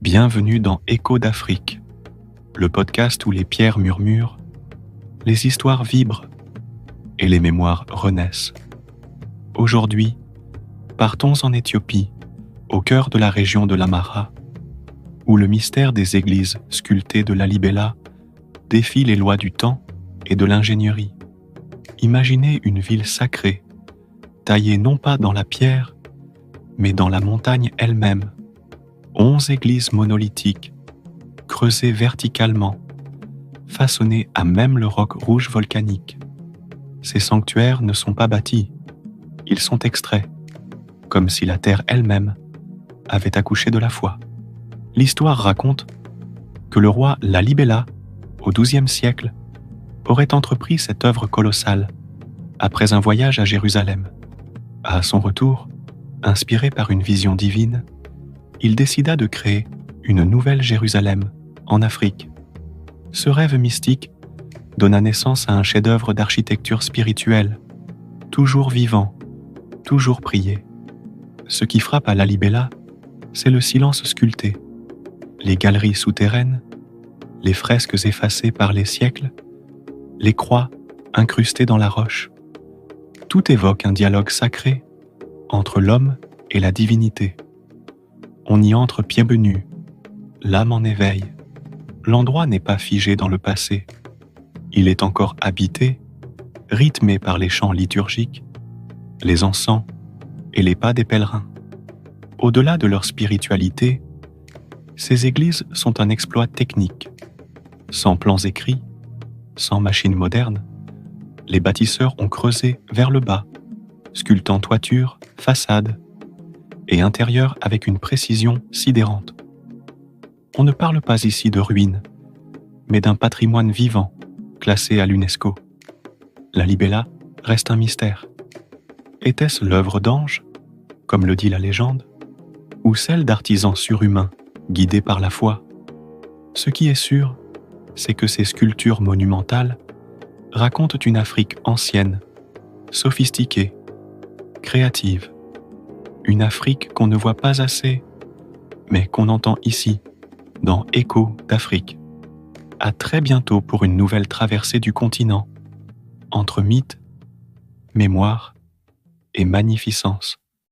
Bienvenue dans Écho d'Afrique, le podcast où les pierres murmurent, les histoires vibrent et les mémoires renaissent. Aujourd'hui, partons en Éthiopie, au cœur de la région de l'Amhara, où le mystère des églises sculptées de Lalibela défie les lois du temps et de l'ingénierie. Imaginez une ville sacrée, taillée non pas dans la pierre, mais dans la montagne elle-même. 11 églises monolithiques, creusées verticalement, façonnées à même le roc rouge volcanique. Ces sanctuaires ne sont pas bâtis, ils sont extraits, comme si la terre elle-même avait accouché de la foi. L'histoire raconte que le roi Lalibela, au XIIe siècle, aurait entrepris cette œuvre colossale après un voyage à Jérusalem. À son retour, inspiré par une vision divine, il décida de créer une nouvelle Jérusalem en Afrique. Ce rêve mystique donna naissance à un chef-d'œuvre d'architecture spirituelle, toujours vivant, toujours prié. Ce qui frappe à Lalibela, c'est le silence sculpté, les galeries souterraines, les fresques effacées par les siècles, les croix incrustées dans la roche. Tout évoque un dialogue sacré entre l'homme et la divinité. On y entre pieds nus, l'âme en éveil. L'endroit n'est pas figé dans le passé. Il est encore habité, rythmé par les chants liturgiques, les encens et les pas des pèlerins. Au-delà de leur spiritualité, ces églises sont un exploit technique. Sans plans écrits, sans machines modernes, les bâtisseurs ont creusé vers le bas, sculptant toiture, façade et intérieur avec une précision sidérante. On ne parle pas ici de ruines, mais d'un patrimoine vivant, classé à l'UNESCO. Lalibela reste un mystère. Était-ce l'œuvre d'anges, comme le dit la légende, ou celle d'artisans surhumains, guidés par la foi? Ce qui est sûr, c'est que ces sculptures monumentales racontent une Afrique ancienne, sophistiquée, créative. Une Afrique qu'on ne voit pas assez, mais qu'on entend ici, dans Écho d'Afrique. À très bientôt pour une nouvelle traversée du continent, entre mythe, mémoire et magnificence.